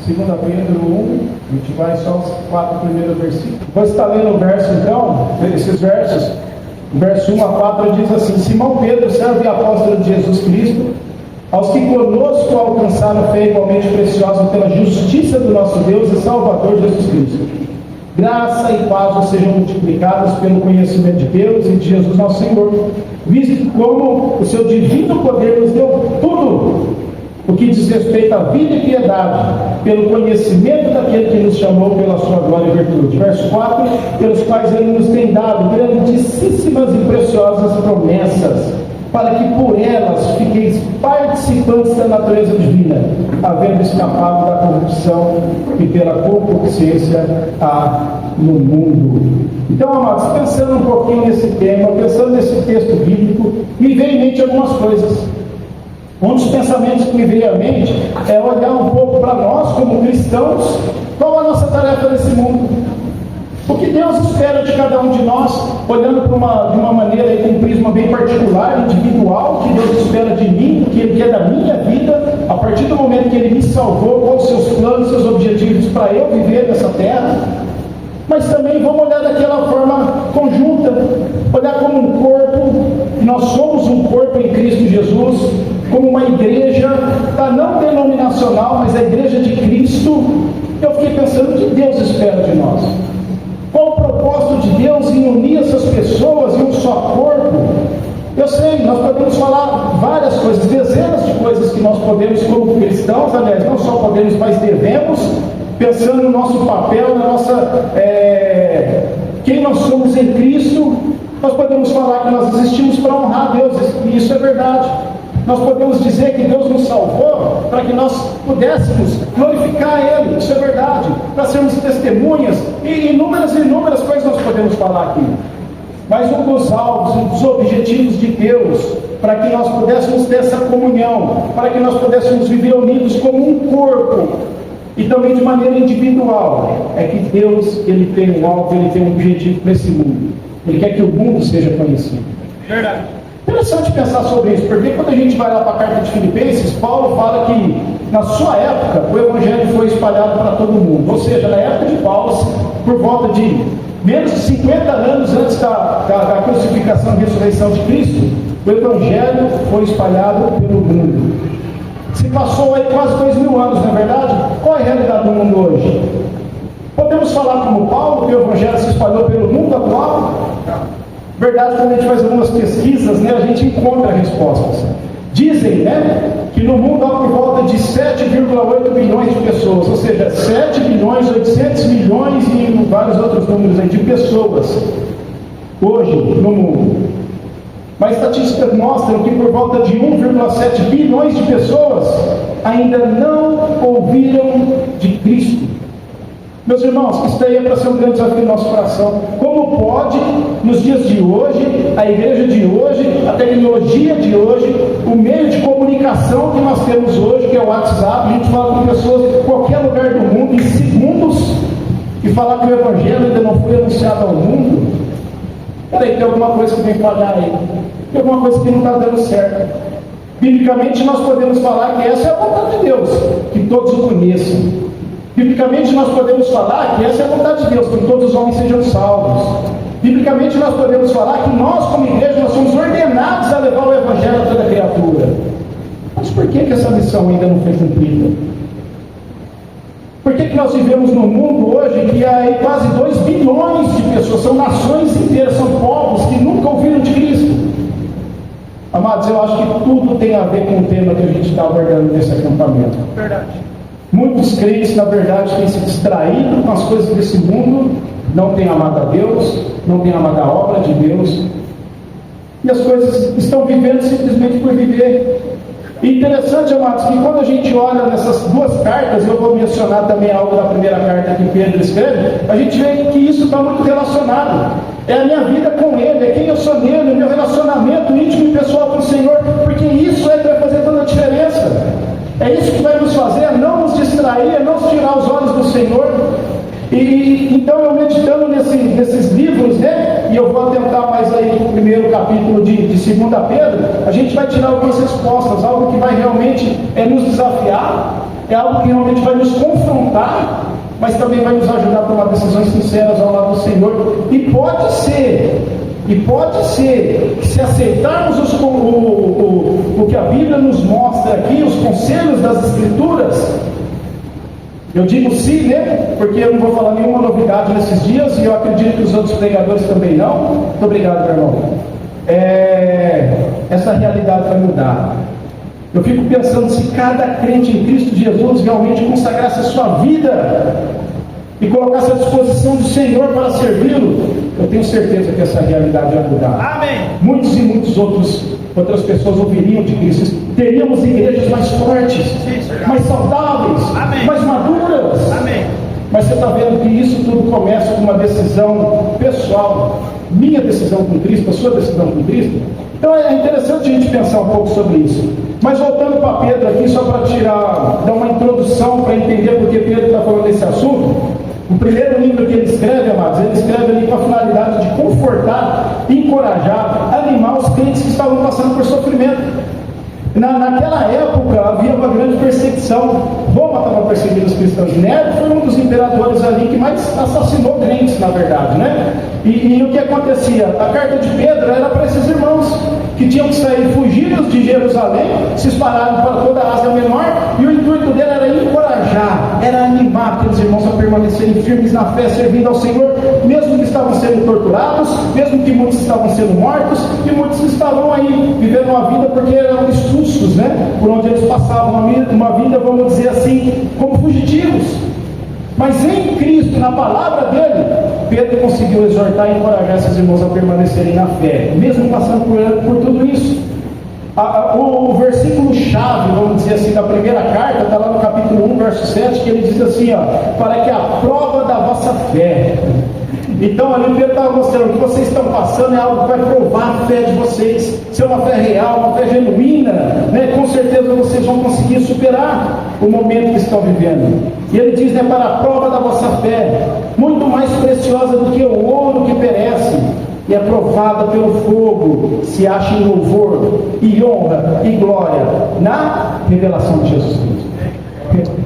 2 Pedro 1, a gente vai só os 4 primeiros versículos. Vou estar lendo o verso então, esses versos. O verso 1 a 4 diz assim: Simão Pedro, servo e apóstolo de Jesus Cristo, aos que conosco alcançaram fé igualmente preciosa pela justiça do nosso Deus e Salvador Jesus Cristo. Graça e paz sejam multiplicadas pelo conhecimento de Deus e de Jesus nosso Senhor, visto que como o seu divino poder nos deu tudo o que diz respeito à vida e piedade, pelo conhecimento daquele que nos chamou pela sua glória e virtude. Verso 4, pelos quais ele nos tem dado grandíssimas e preciosas promessas, para que por elas fiqueis participantes da natureza divina, havendo escapado da corrupção que pela concupiscência há no mundo. Então, amados, pensando um pouquinho nesse tema, pensando nesse texto bíblico, me veio em mente algumas coisas. Um dos pensamentos que me veio à mente é olhar um pouco para nós como cristãos, qual a nossa tarefa nesse mundo. O que Deus espera de cada um de nós, olhando de uma maneira, com um prisma bem particular, individual, o que Deus espera de mim, o que Ele quer da minha vida, a partir do momento que Ele me salvou, quais os seus planos, seus objetivos para eu viver nessa terra. Mas também vamos olhar daquela forma conjunta, olhar como um corpo, nós somos um corpo em Cristo Jesus, como uma igreja, não denominacional, mas a igreja de Cristo. Eu fiquei pensando o que Deus espera de nós. Qual o propósito de Deus em unir essas pessoas em um só corpo? Eu sei, nós podemos falar várias coisas, dezenas de coisas que nós podemos como cristãos, aliás, não só podemos, mas devemos, pensando no nosso papel, na nossa, quem nós somos em Cristo. Nós podemos falar que nós existimos para honrar a Deus, e isso é verdade. Nós podemos dizer que Deus nos salvou para que nós pudéssemos glorificar Ele, isso é verdade, para sermos testemunhas, e inúmeras coisas nós podemos falar aqui. Mas um dos alvos, um dos objetivos de Deus, para que nós pudéssemos ter essa comunhão, para que nós pudéssemos viver unidos como um corpo, e também de maneira individual, é que Deus, Ele tem um alvo, Ele tem um objetivo para esse mundo. Ele quer que o mundo seja conhecido. Verdade. Interessante pensar sobre isso, porque quando a gente vai lá para a carta de Filipenses, Paulo fala que na sua época o Evangelho foi espalhado para todo mundo. Ou seja, na época de Paulo, por volta de menos de 50 anos antes da crucificação e ressurreição de Cristo, o Evangelho foi espalhado pelo mundo. Se passou aí quase 2000 anos, não é verdade? Qual é a realidade do mundo hoje? Podemos falar como Paulo, que o Evangelho se espalhou pelo mundo atual? Verdade, quando a gente faz algumas pesquisas, a gente encontra respostas. Dizem, que no mundo há por volta de 7,8 bilhões de pessoas, ou seja, 7 bilhões, 800 milhões e vários outros números aí de pessoas hoje no mundo. Mas estatísticas mostram que por volta de 1,7 bilhões de pessoas ainda não ouviram de Cristo. Meus irmãos, isso daí é para ser um grande desafio no nosso coração. Como pode, nos dias de hoje, a igreja de hoje, a tecnologia de hoje, o meio de comunicação que nós temos hoje, que é o WhatsApp, a gente fala com pessoas de qualquer lugar do mundo em segundos, e falar que o Evangelho ainda não foi anunciado ao mundo? Peraí, tem alguma coisa que vem falhar aí. Tem alguma coisa que não está dando certo. Biblicamente nós podemos falar que essa é a vontade de Deus, que todos o conheçam. Biblicamente nós podemos falar que essa é a vontade de Deus, que todos os homens sejam salvos. Biblicamente nós podemos falar que nós como igreja nós somos ordenados a levar o Evangelho a toda criatura. Mas por que essa missão ainda não foi cumprida? Por que nós vivemos num mundo hoje que há quase 2 bilhões de pessoas, são nações inteiras, são povos que nunca ouviram de Cristo? Amados, eu acho que tudo tem a ver com o tema que a gente está abordando nesse acampamento. Verdade. Muitos crentes, na verdade, têm se distraído com as coisas desse mundo, não têm amado a Deus, não têm amado a obra de Deus, e as coisas estão vivendo simplesmente por viver. E interessante, amados, que quando a gente olha nessas duas cartas, eu vou mencionar também algo da primeira carta que Pedro escreve, a gente vê que isso está muito relacionado. É a minha vida com Ele, é quem eu sou nele, o meu relacionamento íntimo e pessoal com o Senhor, porque isso é que vai fazer toda a diferença. É isso que vai nos fazer, não nos distrair, não tirar os olhos do Senhor. E então eu meditando nesses livros, e eu vou atentar mais aí no primeiro capítulo de 2 Pedro, a gente vai tirar algumas respostas, algo que vai realmente nos desafiar, é algo que realmente vai nos confrontar mas também vai nos ajudar a tomar decisões sinceras ao lado do Senhor. E pode ser que se aceitarmos o que a Bíblia nos mostra aqui, os conselhos das Escrituras, eu digo sim, né? Porque eu não vou falar nenhuma novidade nesses dias, e eu acredito que os outros pregadores também não. Muito obrigado, meu irmão. Essa realidade vai mudar. Eu fico pensando, se cada crente em Cristo Jesus realmente consagrasse a sua vida e colocasse à disposição do Senhor para servi-lo, eu tenho certeza que essa realidade vai mudar. Amém. Muitos e muitas outras pessoas ouviriam de Cristo. Teríamos igrejas mais fortes, mais saudáveis, Amém, mais maduras. Amém. Mas você está vendo que isso tudo começa com uma decisão pessoal, minha decisão com Cristo, a sua decisão com Cristo. Então é interessante a gente pensar um pouco sobre isso. Mas voltando para Pedro aqui, só para dar uma introdução para entender porque Pedro está falando desse assunto. O primeiro livro que ele escreve, amados, ele escreve ali com a finalidade de confortar, encorajar, animar os crentes que estavam passando por sofrimento. Naquela época havia uma grande perseguição. Roma estava perseguindo os cristãos. Nero foi um dos imperadores ali que mais assassinou crentes, na verdade, né? E o que acontecia? A carta de Pedro era para esses irmãos que tinham que sair fugidos de Jerusalém, se espalharam para toda a Ásia Menor, e o intuito dele era encorajar, era animar aqueles irmãos a permanecerem firmes na fé, servindo ao Senhor, mesmo que estavam sendo torturados, mesmo que muitos estavam sendo mortos, e muitos estavam aí vivendo uma vida porque eram expulsos, né? Por onde eles passavam, uma vida, vamos dizer assim, como fugitivos. Mas em Cristo, na palavra dele, Pedro conseguiu exortar e encorajar esses irmãos a permanecerem na fé, mesmo passando por tudo isso. O versículo chave, vamos dizer assim, da primeira carta, está lá no capítulo 1, verso 7, que ele diz assim, ó, para que a prova da vossa fé. Então ali Pedro estava mostrando que vocês estão passando é algo que vai provar a fé de vocês, se é uma fé real, uma fé genuína, né? Com certeza vocês vão conseguir superar o momento que estão vivendo. E ele diz, né, para a prova da vossa fé, muito mais preciosa do que o ouro que perece, e é provada pelo fogo, se acha em louvor, e honra, e glória, na revelação de Jesus Cristo.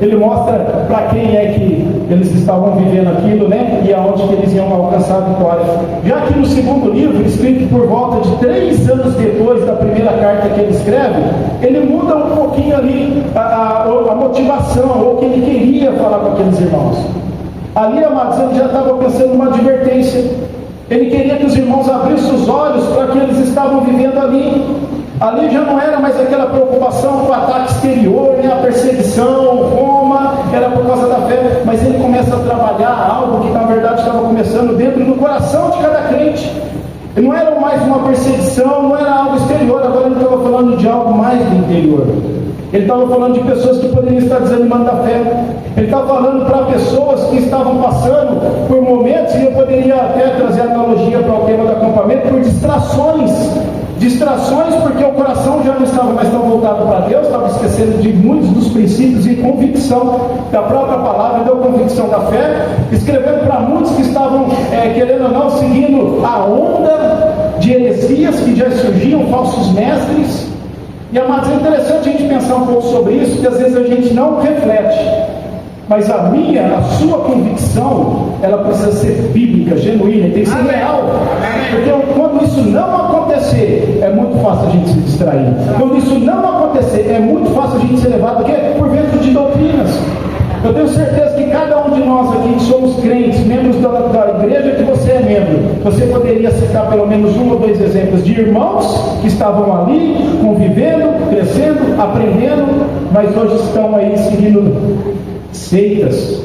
Ele mostra para quem é que eles estavam vivendo aquilo, né? E aonde que eles iam alcançar a vitória. Já que no segundo livro, escrito por volta de 3 anos depois da primeira carta que ele escreve, ele muda um pouquinho ali a motivação, ou o que ele queria falar com aqueles irmãos. Ali, amados, ele já estava pensando numa advertência. Ele queria que os irmãos abrissem os olhos para que eles estavam vivendo ali. Ali já não era mais aquela preocupação com o ataque exterior, né? A perseguição, Roma, era por causa da fé, mas ele começa a trabalhar algo que na verdade estava começando dentro do coração de cada crente. Não era mais uma perseguição, não era algo exterior, agora ele estava falando de algo mais do interior. Ele estava falando de pessoas que poderiam estar desanimando da fé. Ele estava falando para pessoas que estavam passando por momentos, e eu poderia até trazer analogia para o tema do acampamento, por distrações. Distrações porque o coração já não estava mais tão voltado para Deus, estava esquecendo de muitos dos princípios e convicção da própria palavra, deu convicção da fé, escrevendo para muitos que estavam, querendo ou não, seguindo a onda de heresias que já surgiam, falsos mestres. E, amados, é interessante a gente pensar um pouco sobre isso, porque às vezes a gente não reflete. Mas a sua convicção, ela precisa ser bíblica, genuína, tem que ser real. Porque quando isso não acontecer, é muito fácil a gente se distrair. Quando isso não acontecer, é muito fácil a gente ser levado por vento de doutrinas. Eu tenho certeza que cada um de nós aqui que somos crentes, membros da igreja que você é membro, você poderia citar pelo menos 1 ou 2 exemplos de irmãos que estavam ali, convivendo, crescendo, aprendendo, mas hoje estão aí seguindo seitas,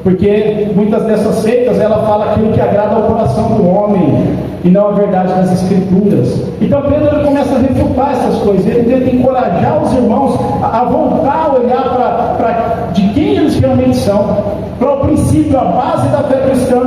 porque muitas dessas seitas ela fala aquilo que agrada ao coração do homem e não a verdade das Escrituras. Então Pedro ele começa a refutar essas coisas, ele tenta encorajar os irmãos a voltar a olhar para de quem eles realmente são, para o princípio, a base da fé cristã.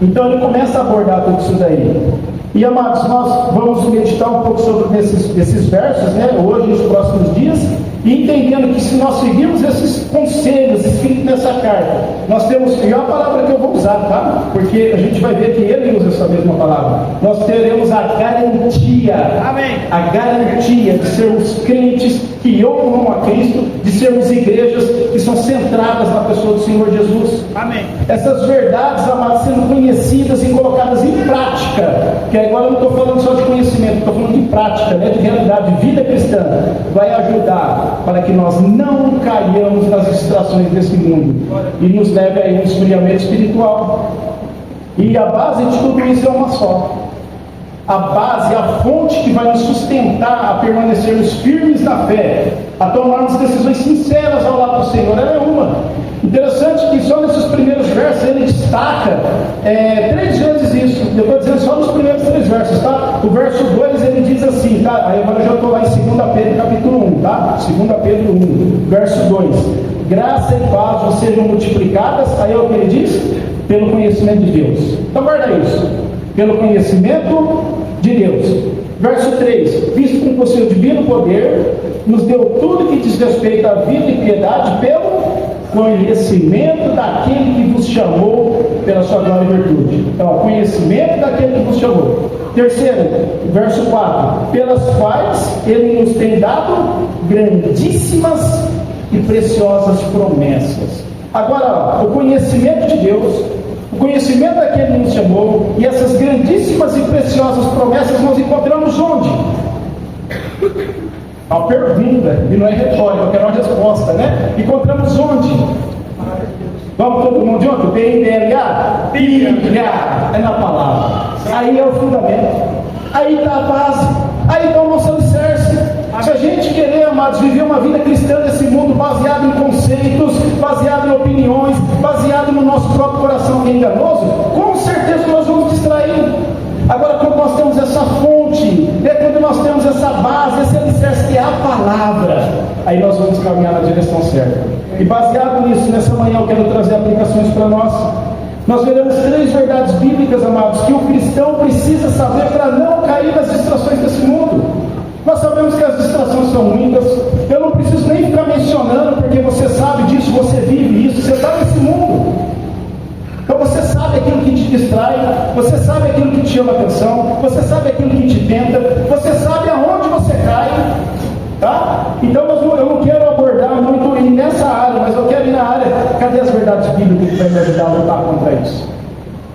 Então ele começa a abordar tudo isso daí. E, amados, nós vamos meditar um pouco sobre esses versos, né, hoje e nos próximos dias. E entendendo que se nós seguirmos esses conselhos escritos nessa carta, nós temos, e é a palavra que eu vou usar, tá? Porque a gente vai ver que ele usa essa mesma palavra. Nós teremos a garantia, amém, a garantia de sermos crentes que honram a Cristo, de sermos igrejas que são centradas na pessoa do Senhor Jesus. Amém. Essas verdades, amados, sendo conhecidas e colocadas em prática, que agora eu não estou falando só de conhecimento, estou falando de prática, né, de realidade, de vida cristã, vai ajudar para que nós não caiamos nas distrações desse mundo e nos leve a um esfriamento espiritual. E a base de tudo isso é uma só. A base, a fonte que vai nos sustentar a permanecermos firmes na fé, a tomarmos decisões sinceras ao lado do Senhor, ela é uma. Interessante que só nesses primeiros versos ele destaca 3 vezes isso. Eu estou dizendo só nos primeiros 3 versos, tá? O verso 2 ele diz assim, tá? Aí agora eu já estou lá em 2 Pedro capítulo 1, tá? 2 Pedro 1, verso 2. Graça e paz vos sejam multiplicadas, aí é o que ele diz? Pelo conhecimento de Deus. Então guarda isso. Pelo conhecimento de Deus. Verso 3. Visto com o seu divino poder, nos deu tudo que diz respeito à vida e piedade pelo conhecimento daquele que vos chamou pela sua glória e virtude. Então, conhecimento daquele que vos chamou. Terceiro, verso 4. Pelas quais ele nos tem dado grandíssimas e preciosas promessas. Agora, ó, o conhecimento de Deus, o conhecimento daquele que nos chamou, e essas grandíssimas e preciosas promessas nós encontramos onde? A pergunta, e não é retórica, eu quero uma resposta, né? Encontramos onde? Vamos todo mundo junto? BIBLA? Bíblia, é na palavra. Aí é o fundamento, aí está a base, aí está o nosso alicerce. Se a gente querer, amados, viver uma vida cristã nesse mundo baseado em conceitos, baseado em opiniões, baseado no nosso próprio coração enganoso, com certeza nós vamos distrair. Agora, quando nós temos essa fonte, quando nós temos essa base, esse alicerce que é a palavra, aí nós vamos caminhar na direção certa. E baseado nisso, nessa manhã eu quero trazer aplicações para nós. Nós veremos 3 verdades bíblicas, amados, que o cristão precisa saber para não cair nas distrações desse mundo. Nós sabemos que as distrações são muitas. Eu não preciso nem ficar mencionando, porque você sabe disso, você vive isso, você está nesse mundo. Então você sabe aquilo que te distrai, você sabe aquilo que te chama atenção, você sabe aquilo que te tenta, você sabe aonde você cai, tá? Então eu não quero abordar muito nessa área, mas eu quero ir na área, cadê as verdades bíblicas que vai me ajudar a lutar contra isso?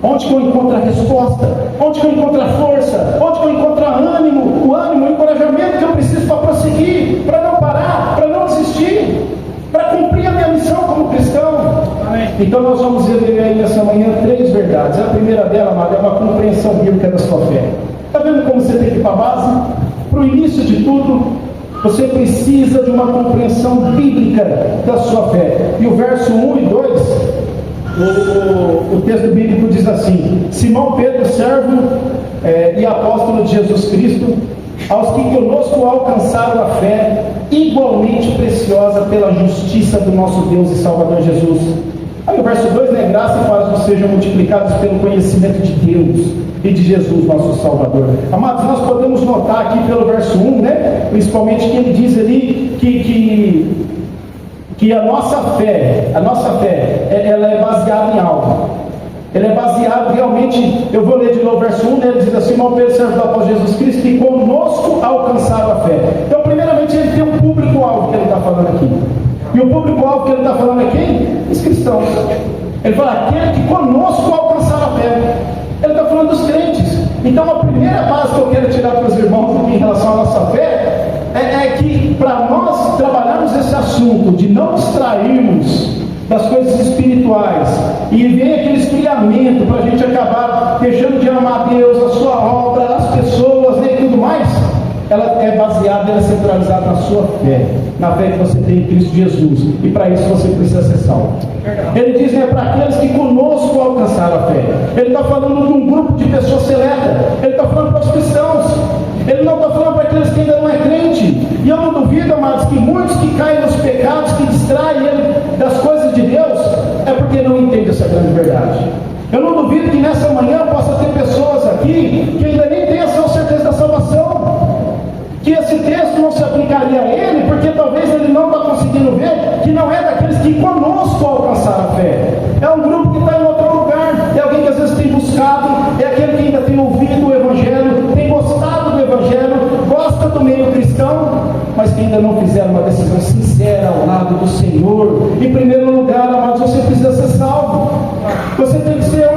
Onde que eu encontro a resposta? Onde que eu encontro a força? Onde que eu encontro o ânimo, o encorajamento que eu preciso para prosseguir, para não parar, para não desistir, para cumprir a minha missão como cristão? Amém. Então nós vamos ver aí nessa manhã 3 verdades. A primeira dela, amado, é uma compreensão bíblica da sua fé. Está vendo como você tem que ir para a base? Para o início de tudo, você precisa de uma compreensão bíblica da sua fé. E o verso 1 e 2, o texto bíblico diz assim: Simão Pedro, servo e apóstolo de Jesus Cristo, aos que conosco alcançaram a fé igualmente preciosa pela justiça do nosso Deus e Salvador Jesus. Aí o verso 2, né? Graça e paz sejam multiplicados pelo conhecimento de Deus e de Jesus, nosso Salvador. Amados, nós podemos notar aqui pelo verso 1, né? Principalmente que ele diz ali que a nossa fé, ela é baseada em algo. Ele é baseado realmente, eu vou ler de novo o verso 1, né? Ele diz assim: Simão Pedro, servo do apóstolo Jesus Cristo, que conosco alcançaram a fé. Então, primeiramente, ele tem um público-alvo que ele está falando aqui. E o público-alvo que ele está falando aqui, os cristãos. Ele fala, aquele que conosco alcançaram a fé. Ele está falando dos crentes. Então, a primeira base que eu quero tirar para os irmãos aqui em relação à nossa fé é que, para nós trabalharmos esse assunto de não distrairmos das coisas espirituais e vem aquele esfriamento para a gente acabar deixando de amar a Deus, a sua obra, as pessoas, né, e tudo mais, ela é baseada, ela é centralizada na sua fé, na fé que você tem em Cristo Jesus, e para isso você precisa ser salvo. Ele diz, para aqueles que conosco alcançaram a fé. Ele está falando de um grupo de pessoas seletas, ele está falando para os cristãos, ele não está falando para aqueles que ainda não é crente. E eu não duvido, amados, que muitos que caem nos pecados, que distraem ele das coisas de Deus, é porque não entendem essa grande verdade. Eu não duvido que nessa manhã possa ter pessoas aqui que ainda nem têm a certeza da salvação, que esse texto não se aplicaria a ele, porque talvez ele não ainda não fizeram uma decisão sincera ao lado do Senhor, em primeiro lugar, amados, você precisa ser salvo. Você tem que ser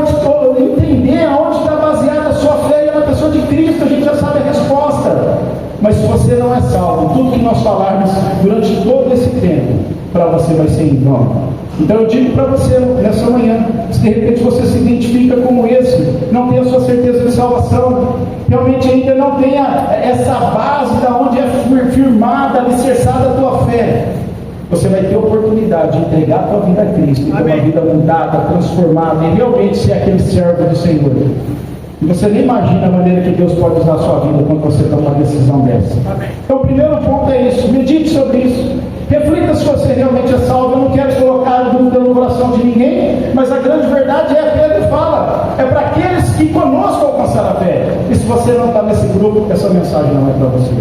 entender aonde está baseada a sua fé, e é na pessoa de Cristo. A gente já sabe a resposta. Mas se você não é salvo, tudo que nós falarmos durante todo esse tempo, para você vai ser em vão. Então eu digo para você nessa manhã, se de repente você se identifica como esse, não tem a sua certeza de salvação, realmente ainda não tenha essa base da onde é firmada, alicerçada a tua fé, você vai ter a oportunidade de entregar a tua vida a Cristo, e ter uma vida mudada, transformada, e realmente ser aquele servo do Senhor. E você nem imagina a maneira que Deus pode usar a sua vida quando você toma uma decisão dessa. Então o primeiro ponto é isso, medite sobre isso. Reflita se você realmente é salvo. Eu não quero colocar dúvida no coração de ninguém, mas a grande verdade é, Pedro fala, é para aqueles que conosco alcançaram a fé. E se você não está nesse grupo, essa mensagem não é para você.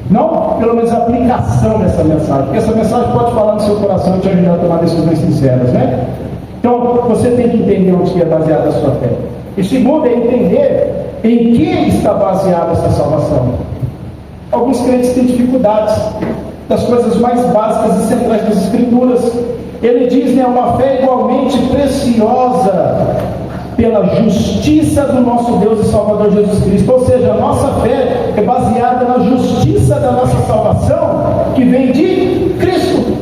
Não, pelo menos a aplicação dessa mensagem, porque essa mensagem pode falar no seu coração e te ajudar a tomar decisões sinceras, né? Então você tem que entender onde é baseada a sua fé. E segundo é entender em que está baseada essa salvação. Alguns crentes têm dificuldades das coisas mais básicas e centrais das Escrituras. Ele diz, né, uma fé igualmente preciosa pela justiça do nosso Deus e Salvador Jesus Cristo. Ou seja, a nossa fé é baseada na justiça da nossa salvação, que vem de Cristo.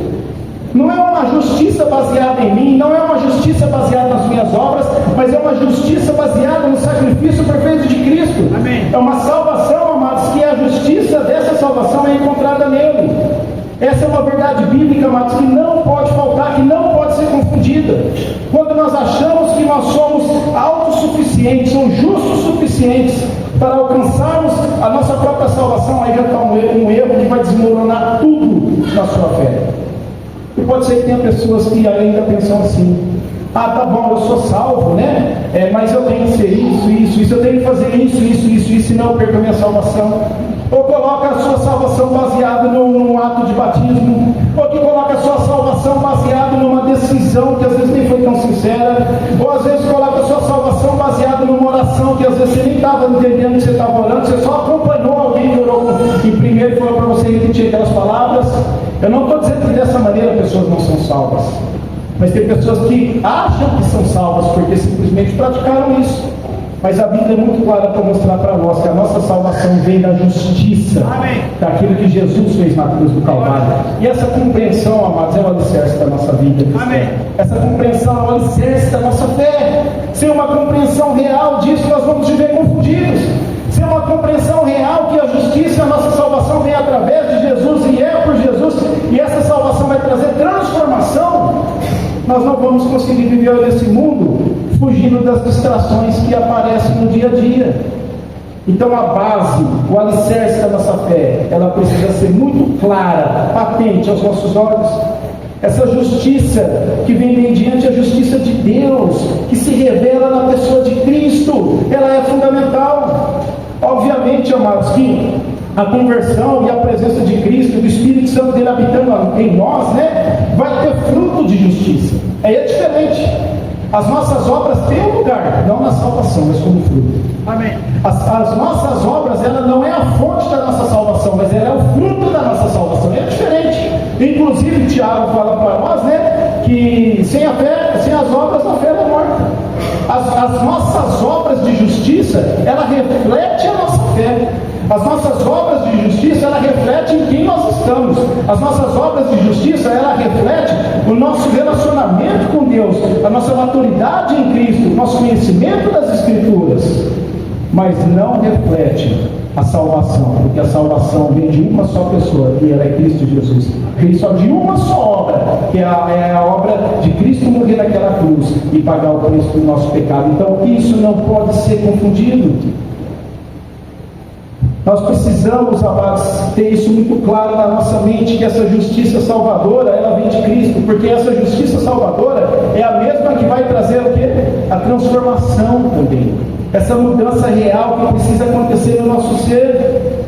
Não é uma justiça baseada em mim, não é uma justiça baseada nas minhas obras, mas é uma justiça baseada no sacrifício perfeito de Cristo. Amém. É uma salvação, amados, que a justiça dessa salvação é encontrada nele. Essa é uma verdade bíblica, amados, que não pode faltar, que não pode ser confundida. Quando nós achamos que nós somos autossuficientes ou justos suficientes para alcançarmos a nossa própria salvação, aí já está um erro que vai desmoronar tudo na sua fé. E pode ser que tenha pessoas que ainda pensam assim: ah, tá bom, eu sou salvo, né? Mas eu tenho que ser isso, eu tenho que fazer isso, senão eu perco a minha salvação. Ou coloca a sua salvação baseada num ato de batismo, ou que coloca a sua salvação baseada numa decisão que às vezes nem foi tão sincera, ou às vezes coloca a sua salvação baseada numa oração que às vezes você nem estava entendendo que você estava orando, você só acompanhou alguém que orou em primeiro e falou para você repetir aquelas palavras. Eu não estou dizendo que dessa maneira pessoas não são salvas, mas tem pessoas que acham que são salvas porque simplesmente praticaram isso. Mas a Bíblia é muito clara para mostrar para nós que a nossa salvação vem da justiça, Amém, daquilo que Jesus fez na cruz do Calvário. E essa compreensão, amados, é o alicerce da nossa vida cristã. Essa compreensão é o alicerce da nossa fé. Sem uma compreensão real disso, nós vamos viver confundidos. Sem uma compreensão real que a justiça e a nossa salvação vem através de Jesus e é por Jesus, e essa salvação vai trazer transformação, nós não vamos conseguir viver nesse mundo fugindo das distrações que aparecem no dia a dia. Então a base, o alicerce da nossa fé, ela precisa ser muito clara, patente aos nossos olhos. Essa justiça que vem mediante a justiça de Deus, que se revela na pessoa de Cristo, ela é fundamental. Obviamente, amados, que a conversão e a presença de Cristo, do Espírito Santo dele habitando em nós, né, vai ter fruto de justiça. Aí é diferente. As nossas obras têm um lugar, não na salvação, mas como fruto. Amém. As nossas obras, ela não é a fonte da nossa salvação, mas ela é o fruto da nossa salvação. É diferente. Inclusive, Tiago fala para nós, né, que sem a fé, sem as obras, a fé é morta. As nossas obras de justiça, ela reflete a nossa fé. As nossas obras de justiça, ela reflete em quem nós estamos. As nossas obras de justiça, ela reflete o nosso relacionamento com Deus, a nossa maturidade em Cristo, o nosso conhecimento das Escrituras. Mas não reflete a salvação, porque a salvação vem de uma só pessoa, e ela é Cristo Jesus. Vem só de uma só obra, que é a obra de Cristo morrer naquela cruz e pagar o preço do nosso pecado. Então isso não pode ser confundido. Nós precisamos, amados, ter isso muito claro na nossa mente, que essa justiça salvadora, ela vem de Cristo, porque essa justiça salvadora é a mesma que vai trazer o quê? A transformação também. Essa mudança real que precisa acontecer no nosso ser.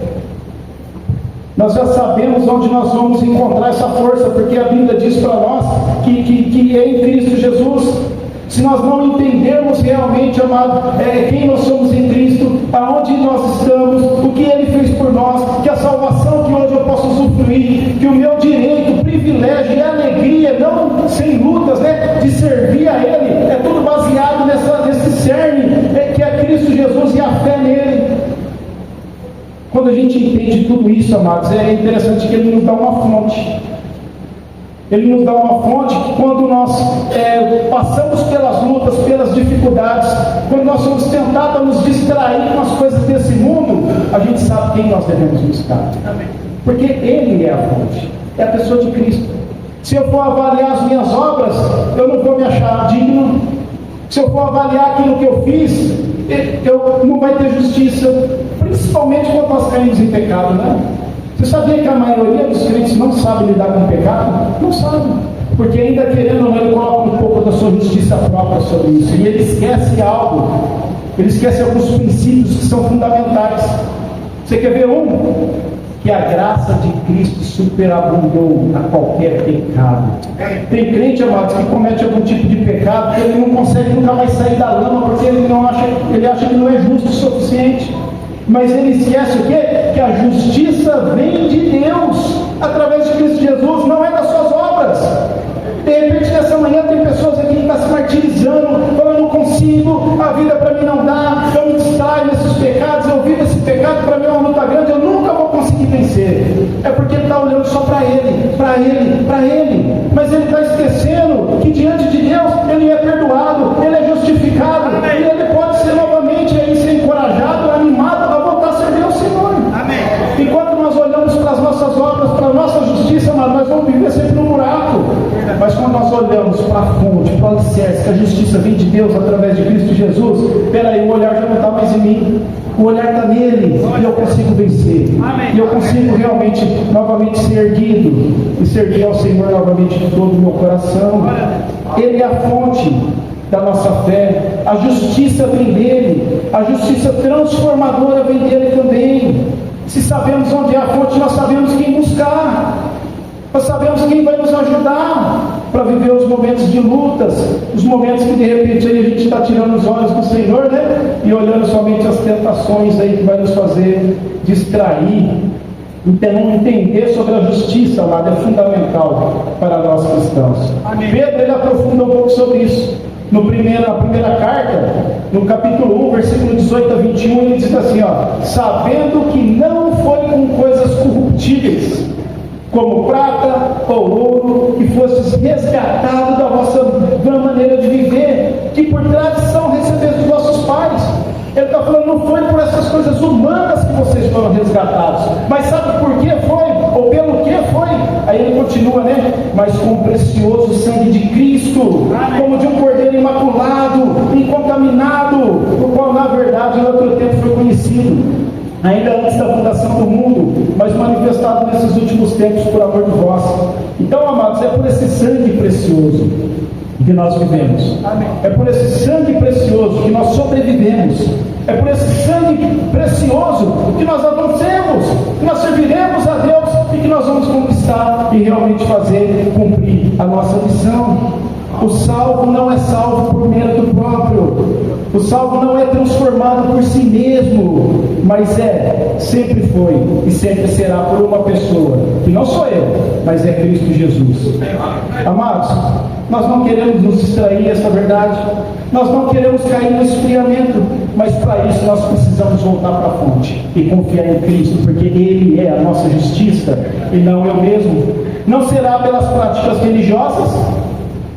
Nós já sabemos onde nós vamos encontrar essa força, porque a Bíblia diz para nós que é em Cristo Jesus. Se nós não entendermos realmente, amado, quem nós somos em Cristo, aonde nós estamos, o que Ele fez por nós, que a salvação que hoje eu posso usufruir usufruir, que o meu direito, privilégio e alegria, não sem lutas, né, de servir a Ele, é tudo baseado nesse cerne, que é Cristo Jesus e a fé nele. Quando a gente entende tudo isso, amados, é interessante que Ele nos dá uma fonte. Ele nos dá uma fonte que quando nós passamos pelas lutas, pelas dificuldades, quando nós somos tentados a nos distrair com as coisas desse mundo, a gente sabe quem nós devemos buscar. Amém. Porque Ele é a fonte, é a pessoa de Cristo. Se eu for avaliar as minhas obras, eu não vou me achar digno. Se eu for avaliar aquilo que eu fiz, não vai ter justiça, principalmente quando nós caímos em pecado, né? Você sabia que a maioria dos crentes não sabe lidar com o pecado? Não sabe. Porque ainda querendo ou não, ele coloca um pouco da sua justiça própria sobre isso. E ele esquece algo. Ele esquece alguns princípios que são fundamentais. Você quer ver um? Que a graça de Cristo superabundou a qualquer pecado. Tem crente, amados, que comete algum tipo de pecado que ele não consegue nunca mais sair da lama, porque ele acha que não é justo o suficiente. Mas ele esquece o quê? Que a justiça vem de Deus, através de Cristo Jesus, não é das suas obras. De repente, nessa manhã, tem pessoas aqui que estão se martirizando, falando, eu não consigo, a vida para mim não dá, eu me distraio nesses pecados, eu vivo esse pecado, para mim é uma luta grande, eu nunca vou conseguir vencer. É porque ele está olhando só para ele, para ele, para ele. Mas ele está esquecendo que diante de Deus, ele é perdoado, ele é justificado, e ele pode ser novamente aí, ser encorajado, animado a voltar a servir ao Senhor. Amém. Enquanto nós olhamos para as nossas obras, para a nossa justiça, nós vamos viver sempre no buraco. Mas quando nós olhamos para a fonte, para o alicerce, que a justiça vem de Deus através de Cristo Jesus, peraí, o olhar já não está mais em mim, o olhar está nele, e eu consigo vencer. Amém. E eu consigo realmente, novamente ser erguido, e servir ao Senhor novamente de todo o meu coração. Ele é a fonte da nossa fé, a justiça vem dele, a justiça transformadora vem dele também. Se sabemos onde é a fonte, nós sabemos quem buscar. Nós sabemos quem vai nos ajudar para viver os momentos de lutas, os momentos que de repente aí a gente está tirando os olhos do Senhor, né? E olhando somente as tentações aí que vai nos fazer distrair. Então, entender sobre a justiça, amado, é fundamental para nós cristãos. Amém. Pedro, ele aprofunda um pouco sobre isso. Na primeira carta, no capítulo 1, versículo 18 a 21, ele diz assim, sabendo que não foi com coisas corruptíveis, como prata ou ouro, que fostes resgatados da vossa vã maneira de viver, que por tradição recebeste dos vossos pais. Ele está falando, não foi por essas coisas humanas que vocês foram resgatados, mas sabe por que foi? Ou pelo que foi? Aí ele continua, né? Mas com o precioso sangue de Cristo, como de um cordeiro imaculado, incontaminado, o qual na verdade em outro tempo foi conhecido, ainda antes da fundação do mundo, mas manifestado nesses últimos tempos por amor de vós. Então, amados, é por esse sangue precioso que nós vivemos. Amém. É por esse sangue precioso que nós sobrevivemos. É por esse sangue precioso que nós avancemos, que nós serviremos a Deus e que nós vamos conquistar e realmente fazer cumprir a nossa missão. O salvo não é salvo por mérito próprio. O salvo não é transformado por si mesmo, mas sempre foi e sempre será por uma pessoa, que não sou eu, mas é Cristo Jesus. Amados, nós não queremos nos distrair dessa verdade, nós não queremos cair no esfriamento, mas para isso nós precisamos voltar para a fonte e confiar em Cristo, porque Ele é a nossa justiça e não eu mesmo. Não será pelas práticas religiosas,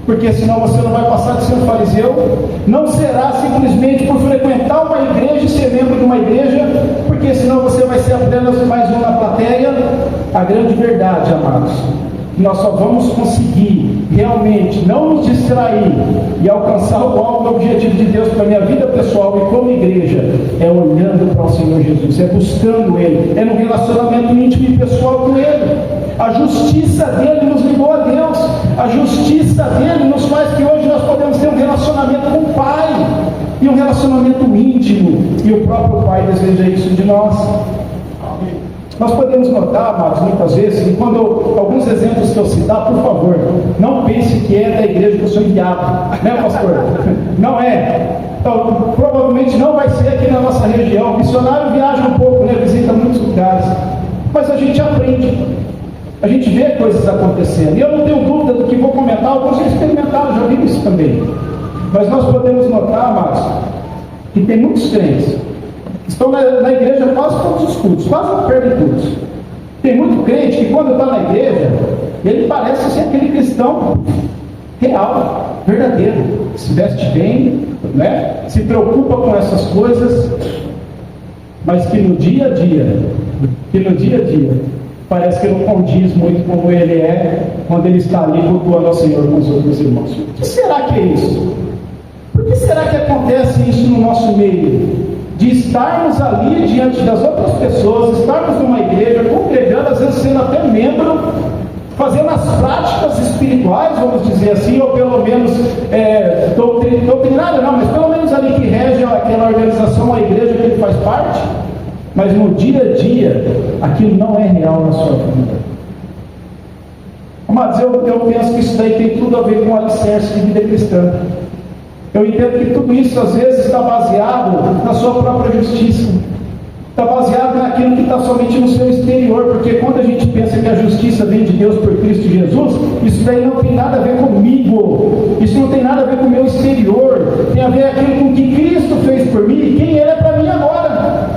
porque senão você não vai passar de ser um fariseu. Não será simplesmente por frequentar uma igreja e ser membro de uma igreja, porque senão você vai ser apenas mais um na plateia. A grande verdade, amados, nós só vamos conseguir realmente não nos distrair e alcançar o alvo, o objetivo de Deus para a minha vida pessoal e como igreja, é olhando para o Senhor Jesus, é buscando Ele, é no relacionamento íntimo e pessoal com Ele. A justiça dele nos ligou a Deus, a justiça dele nos faz que hoje nós podemos ter um relacionamento com o Pai, e um relacionamento íntimo, e o próprio Pai deseja isso de nós. Nós podemos notar, amados, muitas vezes, e quando alguns exemplos que eu citar, por favor, não pense que é da igreja que eu sou enviado, né, pastor? Não é. Então, provavelmente não vai ser aqui na nossa região. O missionário viaja um pouco, né, visita muitos lugares, mas a gente aprende. A gente vê coisas acontecendo. E eu não tenho dúvida do que vou comentar, alguns já experimentaram, já viram isso também. Mas nós podemos notar, amados, que tem muitos crentes que estão na igreja quase todos os cultos, quase perdem cultos. Tem muito crente que quando está na igreja, ele parece ser aquele cristão real, verdadeiro, se veste bem, né? Se preocupa com essas coisas, mas que no dia a dia, parece que não condiz muito como ele é quando ele está ali cultuando ao Senhor com os outros irmãos. O que será que é isso? Por que será que acontece isso no nosso meio? De estarmos ali diante das outras pessoas, estarmos numa igreja, congregando, às vezes sendo até membro, fazendo as práticas espirituais, vamos dizer assim, ou pelo menos doutrinária não, mas pelo menos ali que rege aquela organização, a igreja que ele faz parte, mas no dia a dia, aquilo não é real na sua vida. Mas eu penso que isso daí tem tudo a ver com o alicerce de vida cristã. Eu entendo que tudo isso às vezes está baseado na sua própria justiça. Está baseado naquilo que está somente no seu exterior, porque quando a gente pensa que a justiça vem de Deus por Cristo Jesus, isso daí não tem nada a ver comigo, isso não tem nada a ver com o meu exterior, tem a ver aquilo com que Cristo fez por mim e quem Ele é para mim agora.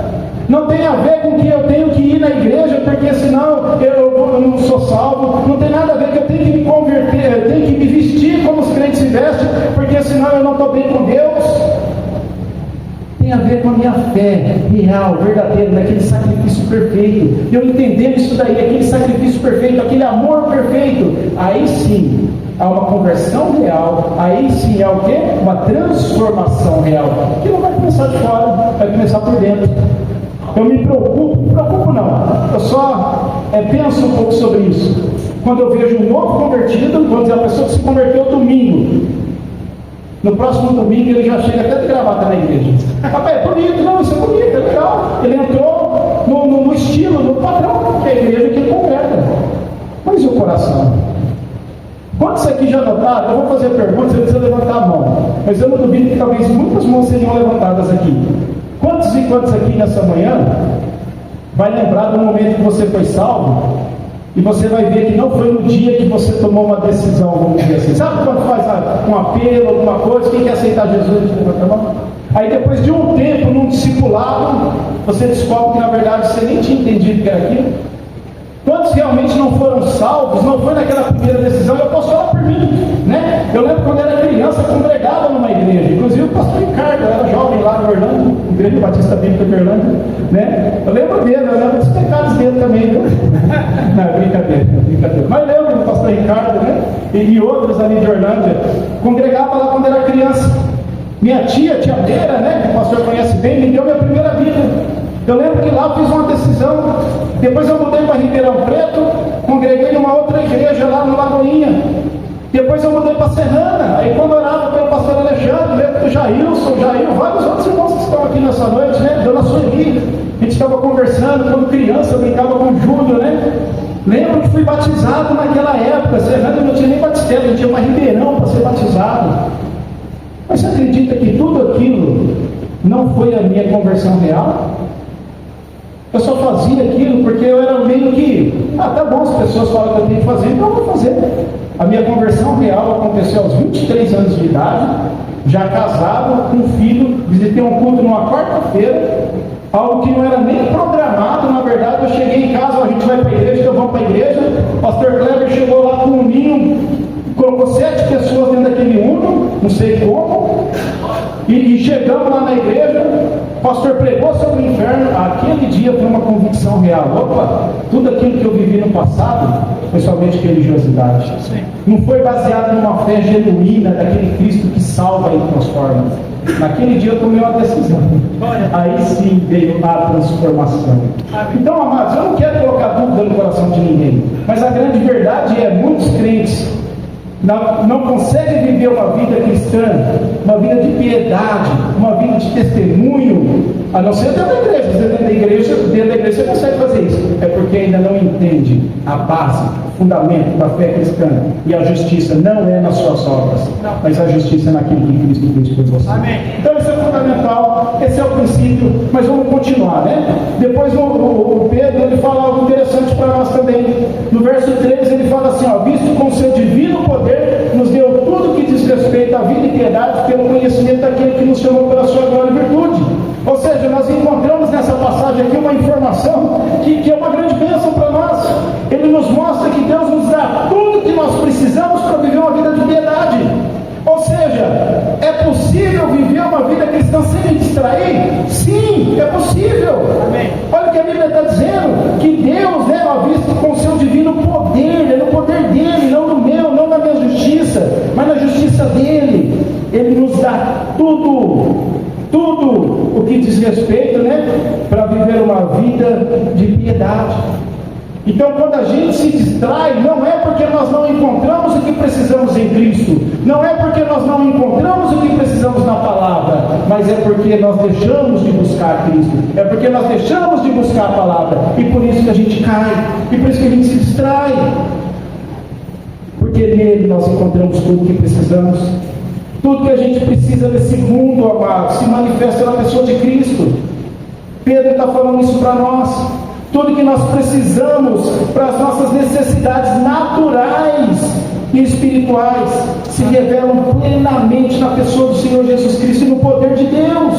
Não tem a ver com que eu tenho que ir na igreja, porque senão eu não sou salvo. Não tem nada a ver que eu tenho que me converter, eu tenho que me vestir como os crentes se vestem, porque senão eu não estou bem com Deus. Tem a ver com a minha fé real, verdadeira, naquele sacrifício perfeito. Eu entendendo isso daí, aquele sacrifício perfeito, aquele amor perfeito, aí sim há uma conversão real, aí sim é o quê? Uma transformação real, que não vai começar de fora, vai começar por dentro. Eu me preocupo não, eu só penso um pouco sobre isso. Quando eu vejo um novo convertido, vamos dizer, a pessoa que se converteu domingo, no próximo domingo ele já chega até de gravata na igreja. Rapaz, é bonito, não, isso é bonito, é legal. Ele entrou no estilo, no padrão que é a igreja que ele congrega. Mas e o coração? Quantos aqui já notaram? Eu vou fazer perguntas, você precisa levantar a mão. Mas eu não duvido que talvez muitas mãos seriam levantadas aqui. Quantos e quantos aqui nessa manhã vai lembrar do momento que você foi salvo e você vai ver que não foi no dia que você tomou uma decisão, vamos dizer assim. Sabe quando faz um apelo, alguma coisa, quem quer aceitar Jesus? Levanta a mão. Aí depois de um tempo, num discipulado, você descobre que na verdade você nem tinha entendido que era aquilo. Quantos realmente não foram salvos, não foi naquela primeira decisão? Eu posso falar por mim, né? Eu lembro quando era criança, congregava numa igreja, inclusive o pastor Ricardo, eu era jovem lá no Orlando, Igreja Batista Bíblica de Orlando, né? Eu lembro dele, eu lembro dos pecados dele também, viu? Não, brincadeira. Mas lembro do pastor Ricardo, né? E outros ali de Orlândia, congregava lá quando era criança. Minha tia Beira, né? Que o pastor conhece bem, me deu minha primeira Bíblia. Eu lembro que lá eu fiz uma decisão, depois eu mudei para Ribeirão Preto, congreguei em uma outra igreja lá no Lagoinha, depois eu mudei para Serrana, aí quando orava pelo pastor Alexandre, lembro do Jailson, vários outros irmãos que estão aqui nessa noite, né? Dona Sueli, a gente estava conversando, quando criança eu brincava com o Júlio, né? Lembro que fui batizado naquela época, Serrana não tinha nem batistério, tinha uma Ribeirão para ser batizado. Mas você acredita que tudo aquilo não foi a minha conversão real? Eu só fazia aquilo porque eu era meio que, tá bom, as pessoas falam que eu tenho que fazer, então eu vou fazer. A minha conversão real aconteceu aos 23 anos de idade, já casado, com filho, visitei um culto numa quarta-feira, algo que não era nem programado, na verdade. Eu cheguei em casa, a gente vai para a igreja, então vamos para a igreja. O pastor Kleber chegou lá com um ninho, colocou 7 pessoas dentro daquele uno, não sei como, e chegamos lá na igreja, o pastor pregou sobre o inferno. Aquele dia foi uma convicção real. Opa, tudo aquilo que eu vivi no passado foi somente religiosidade. Não foi baseado numa fé genuína daquele Cristo que salva e transforma. Naquele dia eu tomei uma decisão. Aí sim veio a transformação. Então, amados, eu não quero colocar dúvida no coração de ninguém, mas a grande verdade é, muitos crentes não consegue viver uma vida cristã, uma vida de piedade, uma vida de testemunho, a não ser dentro da igreja. Dentro da igreja você consegue fazer isso. É porque ainda não entende a base, o fundamento da fé cristã. E a justiça não é nas suas obras, mas a justiça é naquilo que Cristo fez por você. Amém. Então isso é fundamental, esse é o princípio. Mas vamos continuar, né? Depois o Pedro ele fala algo interessante para nós também. No verso 3 ele fala assim, ó, visto com seu divino poder nos deu tudo que diz respeito à vida e piedade pelo conhecimento daquele que nos chamou pela sua glória e virtude. Ou seja, nós encontramos nessa passagem aqui uma informação que é uma grande bênção para nós. Ele nos mostra que Deus nos dá tudo que nós precisamos para viver uma vida de piedade. Ou seja, é possível viver uma vida cristã sem me distrair? Sim, é possível. Amém. Olha o que a Bíblia está dizendo, que Deus, né, visto com o seu divino poder, é no poder dele, não no meu, não na minha justiça, mas na justiça dele. Ele nos dá tudo o que diz respeito, né, para viver uma vida de piedade. Então, quando a gente se distrai, não é porque nós não encontramos o que precisamos em Cristo, não é porque nós não encontramos o que precisamos na palavra, mas é porque nós deixamos de buscar Cristo, é porque nós deixamos de buscar a palavra, e por isso que a gente cai, e por isso que a gente se distrai, porque nele nós encontramos tudo o que precisamos. Tudo que a gente precisa nesse mundo, amado, se manifesta na pessoa de Cristo. Pedro está falando isso para nós. Tudo que nós precisamos para as nossas necessidades naturais e espirituais se revelam plenamente na pessoa do Senhor Jesus Cristo e no poder de Deus.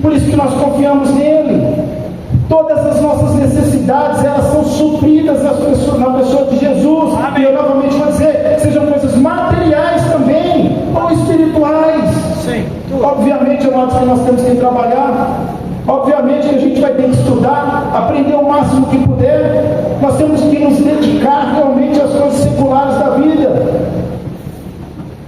Por isso que nós confiamos nele. Todas as nossas necessidades, elas são supridas na pessoa de Jesus. Amém. E eu novamente vou dizer, sejam coisas materiais também, ou espirituais. Sim. Obviamente, amados, que nós temos que trabalhar. Obviamente que a gente vai ter que estudar, aprender o máximo que puder. Nós temos que nos dedicar realmente às coisas seculares da vida.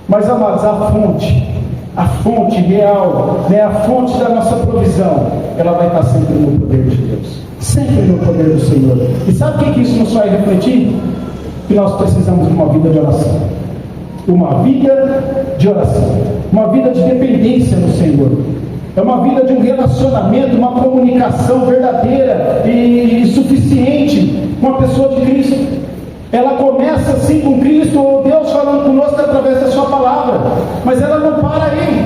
Mas, amados, a fonte real, né, a fonte da nossa provisão, ela vai estar sempre no poder de Deus, sempre no poder do Senhor. E sabe o que isso nos faz refletir? Que nós precisamos de uma vida de oração, uma vida de oração, uma vida de dependência no Senhor. É uma vida de um relacionamento, uma comunicação verdadeira e suficiente com a pessoa de Cristo. Ela começa assim com Cristo, ou Deus falando conosco através da sua palavra, mas ela não para aí.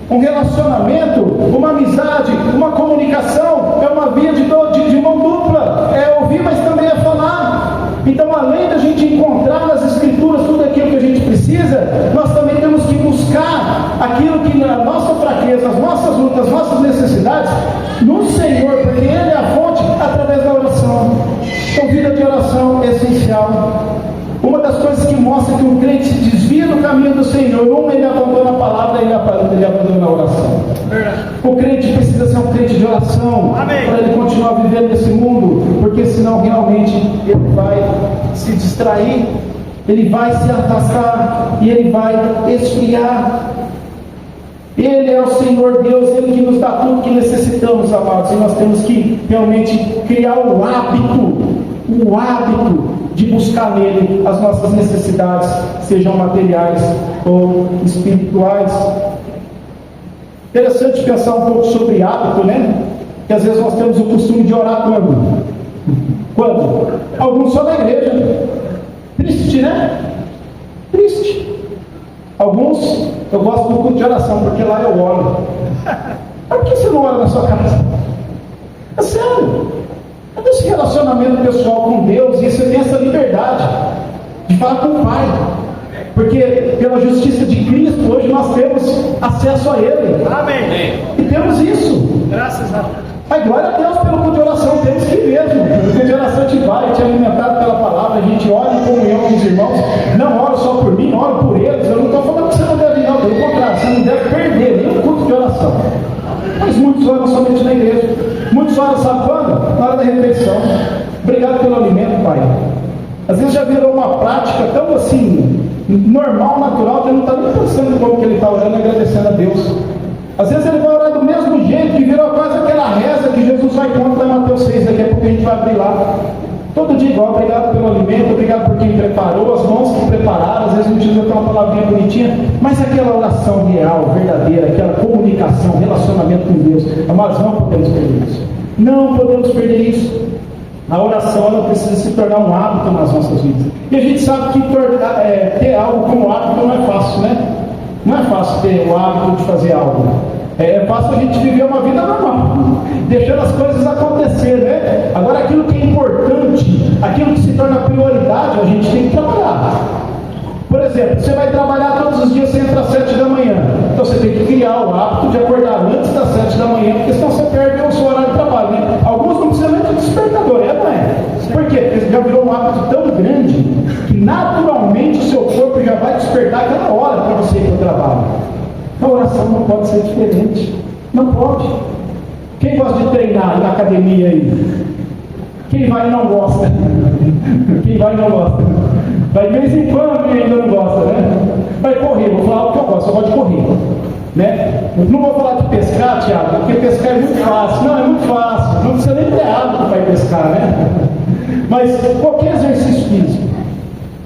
Um relacionamento, uma amizade, uma comunicação, é uma via de mão dupla, é ouvir, mas também é falar. Então, além da gente encontrar nas Escrituras tudo aquilo que a gente precisa, nós também temos que buscar aquilo que na nossa fraqueza, as nossas lutas, as nossas necessidades, no Senhor, porque Ele é a fonte, através da oração. Então, vida de oração é essencial. Uma das coisas que mostra que o crente se desvia do caminho do Senhor, ele abandona a palavra, ele abandona a oração. O crente precisa ser um crente de oração, para ele continuar vivendo nesse mundo, porque senão realmente ele vai se distrair, ele vai se afastar e ele vai esfriar. Ele é o Senhor Deus, Ele que nos dá tudo que necessitamos, amados, e nós temos que realmente criar o hábito de buscar nele as nossas necessidades, sejam materiais ou espirituais. Interessante pensar um pouco sobre hábito, né? Que às vezes nós temos o costume de orar quando? Alguns só na igreja. Triste, né? Triste. Alguns, eu gosto do culto de oração, porque lá eu oro. Mas por que você não ora na sua casa? É sério. Cadê esse relacionamento pessoal com Deus? E você tem essa liberdade de falar com o Pai. Porque pela justiça de Cristo, hoje nós temos acesso a Ele. Amém. E temos isso. Graças a Deus. Mas glória a Deus pelo culto de oração, temos que ir mesmo. O culto de oração te vai, te alimentado pela palavra, a gente ora em comunhão com os irmãos. Não oro só por mim, oro por eles. Eu não estou falando que você não deve ir, não, pelo contrário, você não deve perder nenhum culto de oração. Mas muitos oram somente na igreja. Muitos oram, sabe quando? Na hora da refeição. Obrigado pelo alimento, Pai. Às vezes já virou uma prática tão assim, normal, natural, que ele não está nem pensando como que ele está orando, agradecendo a Deus. Às vezes ele vai orar do mesmo jeito, que virou quase aquela reza que Jesus vai contar em Mateus 6, daqui a pouco a gente vai abrir lá. Todo dia igual, obrigado pelo alimento, obrigado por quem preparou, as mãos que prepararam, às vezes a gente usa até uma palavrinha bonitinha, mas aquela oração real, verdadeira, aquela comunicação, relacionamento com Deus, amados, não podemos perder isso. Não podemos perder isso. A oração ela precisa se tornar um hábito nas nossas vidas. E a gente sabe que ter algo como hábito não é fácil, né? Não é fácil ter o hábito de fazer algo. É fácil a gente viver uma vida normal, deixando as coisas acontecer, né? Agora, aquilo que é importante, aquilo que se torna prioridade, a gente tem que trabalhar. Por exemplo, você vai trabalhar todos os dias, você entra às 7 da manhã. Então você tem que criar o hábito de acordar antes das 7 da manhã, porque senão você perde o seu horário de trabalho, né? Alguns não precisam nem de despertador, não é? Por quê? Porque já virou um hábito tão grande que naturalmente o seu corpo já vai despertar aquela hora para você ir para o trabalho. A oração não pode ser diferente. Não pode. Quem gosta de treinar na academia aí? Quem vai e não gosta? Quem vai e não gosta? Vai de vez em quando e ainda não gosta, né? Vai correr, vou falar o que eu gosto, eu gosto de correr. Né? Eu não vou falar de pescar, Tiago, porque pescar é muito fácil. Não, é muito fácil. Não precisa nem ter hábito para ir pescar, né? Mas qualquer exercício físico,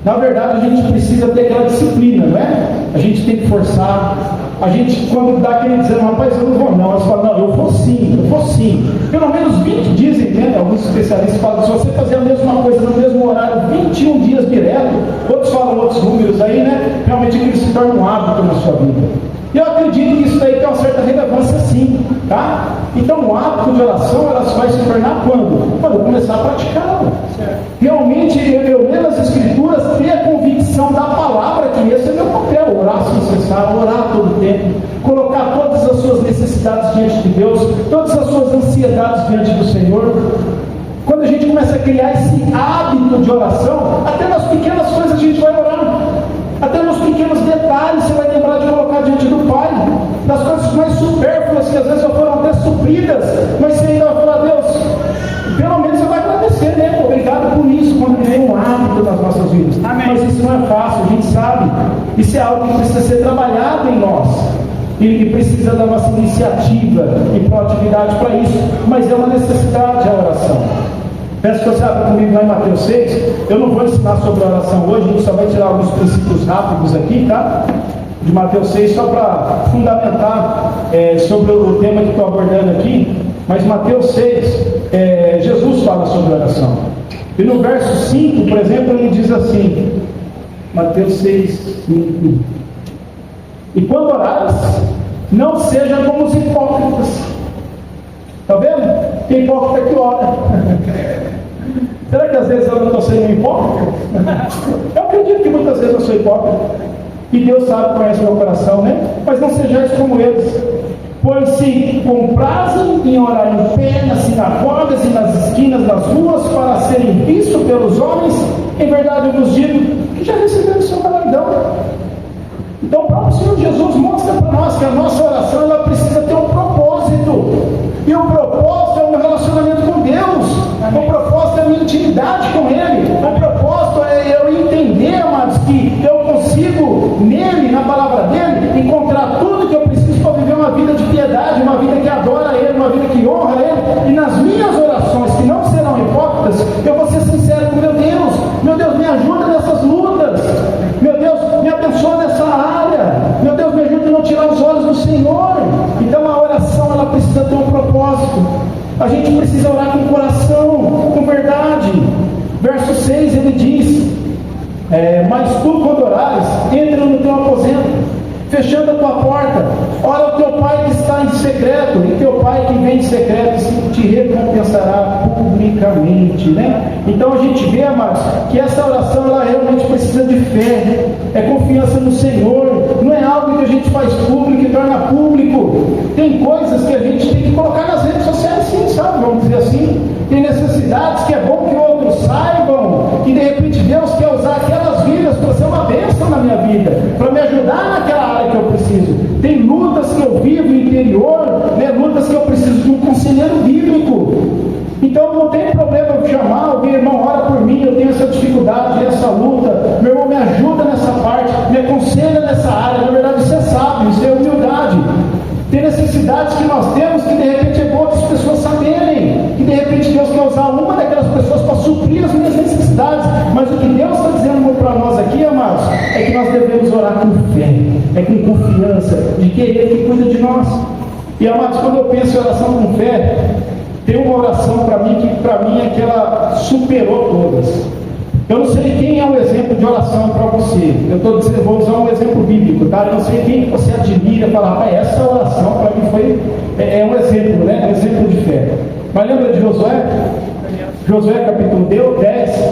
na verdade, a gente precisa ter aquela disciplina, não é? A gente tem que forçar. A gente, quando dá aquele dizendo, rapaz, eu não vou não. Eles falam, não, eu vou sim. Pelo menos 20 dizem, né? Alguns especialistas falam, se você fazer a mesma coisa no mesmo horário, 21 dias direto, outros falam outros números aí, né? Realmente aquilo se torna um hábito na sua vida. Eu acredito que isso daí tem uma certa relevância sim, tá? Então o hábito de oração, ela vai se tornar quando? Quando eu começar a praticá-la. Realmente, eu lendo as Escrituras, ter a convicção da palavra, que esse é meu papel, orar sem cessar, orar todo o tempo, colocar todas as suas necessidades diante de Deus, todas as suas ansiedades diante do Senhor. Quando a gente começa a criar esse hábito de oração, até nas pequenas coisas a gente vai orar. Até nos pequenos detalhes você vai lembrar de colocar diante do Pai. Das coisas mais supérfluas que às vezes já foram até supridas, mas você ainda vai falar, Deus, pelo menos você vai agradecer, né? Obrigado por isso, quando vem um hábito nas nossas vidas. Amém. Mas isso não é fácil, a gente sabe. Isso é algo que precisa ser trabalhado em nós. E precisa da nossa iniciativa e proatividade para isso. Mas é uma necessidade a oração. Peço que você abra comigo lá em Mateus 6. Eu não vou ensinar sobre a oração hoje, a gente só vai tirar alguns princípios rápidos aqui, tá? De Mateus 6, só para fundamentar sobre o tema que estou abordando aqui. Mas Mateus 6, Jesus fala sobre a oração. E no verso 5, por exemplo, ele diz assim, Mateus 6, 5. E quando orares, não seja como os hipócritas. Está vendo? Tem hipócrita que ora. Será que às vezes eu não estou sendo hipócrita? Eu acredito que muitas vezes eu sou hipócrita. E Deus sabe, conhece o meu coração, né? Mas não sejais como eles. Pois se comprazem em orar em pé, nas sinagogas e nas esquinas das ruas, para serem vistos pelos homens, em verdade eu vos digo que já receberam o seu galardão. Então o próprio Senhor Jesus mostra para nós que a nossa oração ela precisa ter um propósito. E o propósito é um relacionamento com Deus. O propósito é a minha intimidade com Ele. O propósito é eu entender, amados, que eu consigo nele, na palavra dele, encontrar tudo que eu preciso para viver uma vida de piedade, uma vida que adora Ele, uma vida que honra Ele. E nas minhas orações, que não serão hipócritas, eu vou ser sincero com meu Deus. Meu Deus, me ajuda nessas lutas. Meu Deus, me abençoa nessa área. Meu Deus, me ajuda a não tirar os olhos do Senhor. Então a oração, ela precisa ter um propósito. A gente precisa orar com coração, com verdade. Verso 6, ele diz, mas tu, quando orares, entra no teu aposento, fechando a tua porta, ora o teu Pai que está em secreto, e teu Pai que vem em secreto te recompensará publicamente, né? Então a gente vê, amados, que essa oração ela realmente precisa de fé, é confiança no Senhor, não é algo que a gente faz público e torna público. Tem coisas que a gente tem que colocar nas redes sociais, sim, sabe? Vamos dizer assim. Tem necessidades que é bom que outros saibam, que de repente Deus quer usar aquelas vidas para ser uma bênção na minha vida, para me ajudar naquela área que eu preciso. Tem lutas que eu vivo no interior, né? Lutas que eu preciso de um conselheiro bíblico. Então não tem problema eu chamar alguém, irmão, ora por mim, eu tenho essa dificuldade, essa luta, meu irmão me ajuda nessa parte, me aconselha nessa área. Na verdade isso é sábio, isso é humildade. Tem necessidades que nós temos que de repente é bom outras pessoas saberem, que de repente Deus quer usar uma daquelas pessoas para suprir as devemos orar com fé, com confiança, de que é Ele que cuida de nós. E amados, quando eu penso em oração com fé, tem uma oração para mim é que ela superou todas. Eu não sei quem é um exemplo de oração para você. Vou usar um exemplo bíblico, tá? Eu não sei quem você admira, fala, rapaz, essa oração para mim foi um exemplo, né? Um exemplo de fé. Mas lembra de Josué? Josué capítulo 10,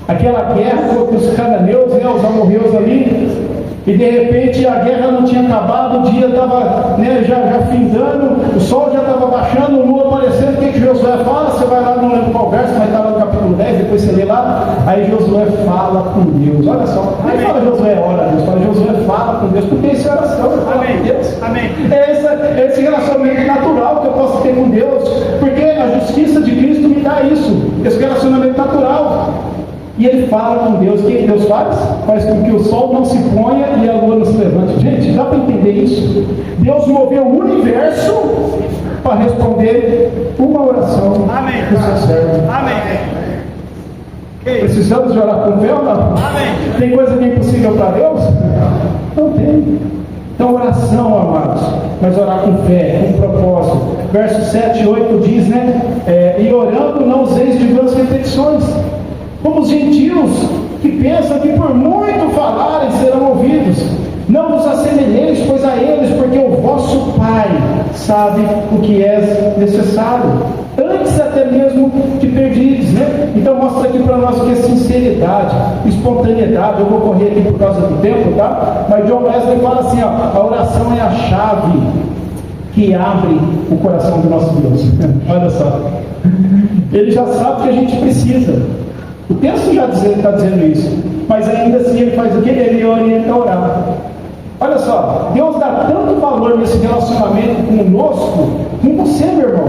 aquela guerra contra os cananeus, né, os amorreus ali, e de repente a guerra não tinha acabado, o dia estava, né, já findando, o sol já estava baixando, o lua aparecendo. O que Josué fala? Você vai lá, não lembro qual verso, mas estava no capítulo 10, depois você lê lá. Aí Josué fala com Deus, olha só, não fala Josué ora a Deus, fala Josué fala com Deus, porque isso é oração, fala com Deus. Amém. É esse relacionamento natural que eu posso ter com Deus, porque a justiça de Cristo me dá isso, esse relacionamento natural. E ele fala com Deus. O que Deus faz? Faz com que o sol não se ponha e a lua não se levante. Gente, dá para entender isso? Deus moveu o universo para responder uma oração do seu servo. Amém. Precisamos de orar com fé ou não? Amém. Tem coisa que é impossível para Deus? Não tem. Então, oração, amados, mas orar com fé, com propósito. Versos 7 e 8 diz, né? E orando não useis de vãs repetições, como os gentios que pensam que por muito falarem serão ouvidos. Não vos assemelheis, pois, a eles, porque o vosso Pai sabe o que é necessário, antes até mesmo que perdides, né? Então mostra aqui para nós que é sinceridade, espontaneidade. Eu vou correr aqui por causa do tempo, tá? Mas John Wesley fala assim, ó, a oração é a chave que abre o coração do nosso Deus. Olha só, Ele já sabe o que a gente precisa. O texto já está dizendo isso, mas ainda assim Ele faz o que? Ele orienta a orar. Olha só, Deus dá tanto valor nesse relacionamento conosco, com você, meu irmão,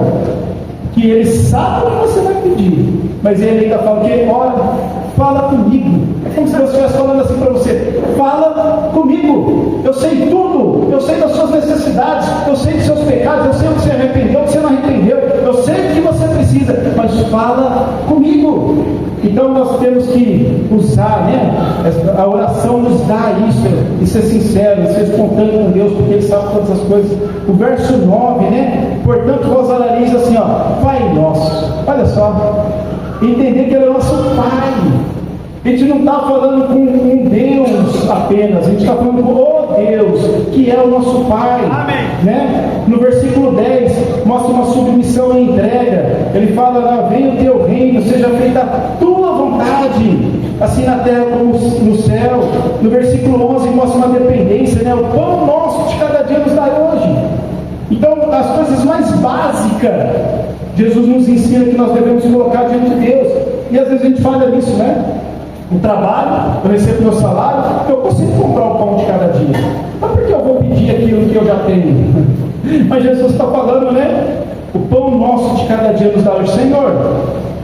que Ele sabe o que você vai pedir, mas Ele ainda fala que ora, fala comigo. É como se Deus estivesse falando assim para você: fala comigo, eu sei tudo, eu sei das suas necessidades, eu sei dos seus pecados, eu sei o que você arrependeu, o que você não arrependeu, eu sei o que você precisa, mas fala comigo. Então nós temos que usar, né? A oração nos dá isso, e ser sincero, e ser espontâneo com Deus, porque Ele sabe todas as coisas. O verso 9, né? Portanto, vós orareis assim, ó, Pai nosso. Olha só, entender que Ele é o nosso Pai. A gente não está falando com um Deus apenas, a gente está falando com o Deus, que é o nosso Pai. Amém. Né? No versículo 10, mostra uma submissão e entrega. Ele fala, venha o teu reino, seja feita a tua vontade, assim na terra como no céu. No versículo 11, mostra uma dependência, né? O pão nosso de cada dia nos dá hoje. Então, as coisas mais básicas, Jesus nos ensina que nós devemos colocar diante de Deus. E às vezes a gente falha nisso, né? O trabalho, eu recebo meu salário, eu consigo comprar o pão de cada dia. Mas por que eu vou pedir aquilo que eu já tenho? Mas Jesus está falando, né? O pão nosso de cada dia nos dá hoje. Senhor,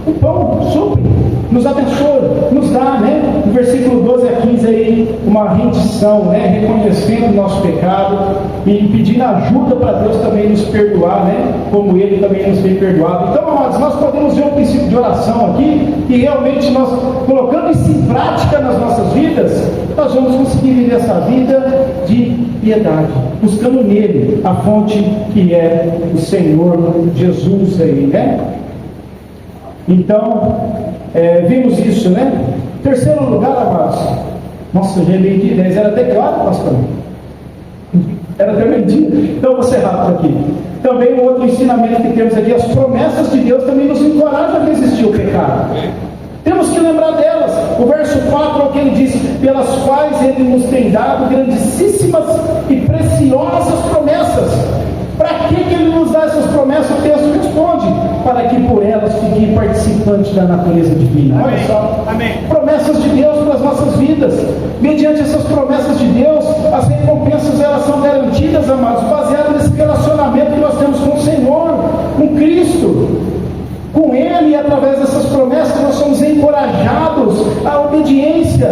o pão supre, nos abençoa, nos dá, né? No versículo 12 a 15 aí, uma rendição, né? Reconhecendo o nosso pecado e pedindo ajuda para Deus também nos perdoar, né? Como Ele também nos tem perdoado. Então, amados, nós podemos ver um princípio de oração aqui, e realmente nós, colocando isso em prática nas nossas vidas, nós vamos conseguir viver essa vida de piedade, buscando nele a fonte que é o Senhor Jesus aí, né? Então, vimos isso, né? Terceiro lugar, amados. Nossa, já li de 10, era até claro, pastor? Era até mentira. Então, vou ser rápido aqui. Também um outro ensinamento que temos aqui, as promessas de Deus também nos encorajam a resistir ao pecado. Temos que lembrar delas. O verso 4 é o que ele diz: pelas quais Ele nos tem dado grandíssimas e preciosas promessas. Para que Ele nos dá essas promessas? O texto responde: para que por elas fiquem participantes da natureza divina. Olha só, amém. Promessas de Deus para as nossas vidas. Mediante essas promessas de Deus, as recompensas elas são garantidas, amados, baseadas nesse relacionamento que nós temos com o Senhor, com Cristo. Com Ele, e através dessas promessas, nós somos encorajados à obediência.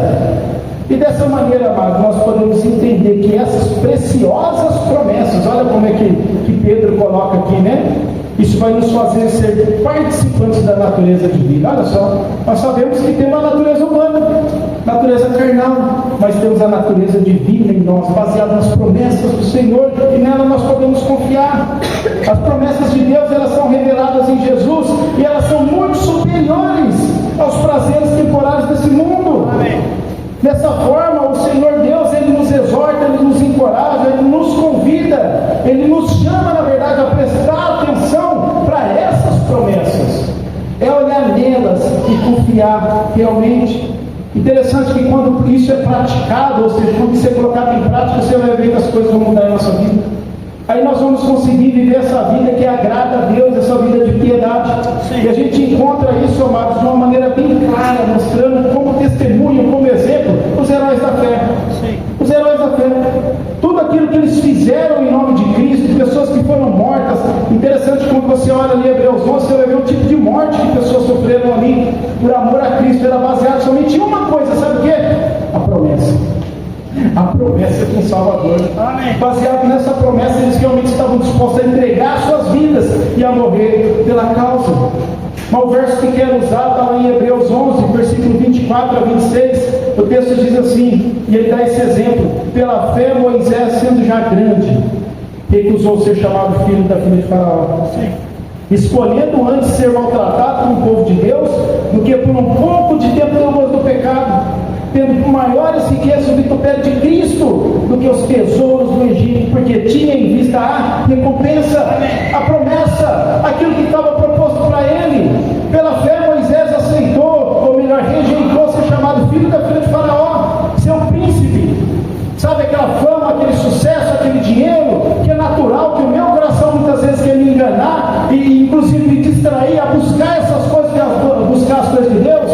E dessa maneira, amados, nós podemos entender que essas preciosas promessas, olha como é que Pedro coloca aqui, né? Isso vai nos fazer ser participantes da natureza divina. Olha só, nós sabemos que tem uma natureza humana, natureza carnal, mas temos a natureza divina em nós, baseada nas promessas do Senhor, e nela nós podemos confiar. As promessas de Deus, elas são reveladas em Jesus, e elas são muito superiores aos prazeres temporários desse mundo. Amém. Dessa forma, o Senhor Deus, Ele nos exorta, Ele nos encoraja, Ele nos convida, Ele nos chama, na verdade, a prestar atenção para essas promessas. É olhar nelas e confiar realmente. Interessante que quando isso é praticado, ou seja, quando isso é colocado em prática, você vai ver que as coisas vão mudar em nossa vida. Aí nós vamos conseguir viver essa vida que agrada a Deus, essa vida de piedade. Sim. E a gente encontra isso, amados, de uma maneira bem clara, mostrando como testemunho, como exemplo, os heróis da fé. Sim. Os heróis da fé. Tudo aquilo que eles fizeram em nome de Cristo, pessoas que foram mortas. Interessante quando você olha ali Hebreus 11, você vai ver o tipo de morte que pessoas sofreram ali por amor a Cristo. Era baseado somente em uma coisa, sabe o quê? A promessa. A promessa de um Salvador. Amém. Baseado nessa promessa, eles realmente estavam dispostos a entregar suas vidas e a morrer pela causa. Mas o verso que quero usar está lá em Hebreus 11, versículo 24 a 26. O texto diz assim, e ele dá esse exemplo: pela fé Moisés, sendo já grande, recusou ser chamado filho da filha de Faraó. Sim. Escolhendo antes ser maltratado como povo de Deus, do que por um pouco de tempo no do pecado, tendo por maiores riquezas o vitupério de Cristo do que os tesouros do Egito, porque tinha em vista a recompensa, a promessa, aquilo que estava proposto para ele. Pela fé Moisés aceitou, ou melhor, rejeitou ser chamado filho da filha de Faraó, ser um príncipe. Sabe aquela fama, aquele sucesso, aquele dinheiro, que é natural, que o meu coração muitas vezes quer me enganar e inclusive me distrair a buscar essas coisas, a buscar as coisas de Deus.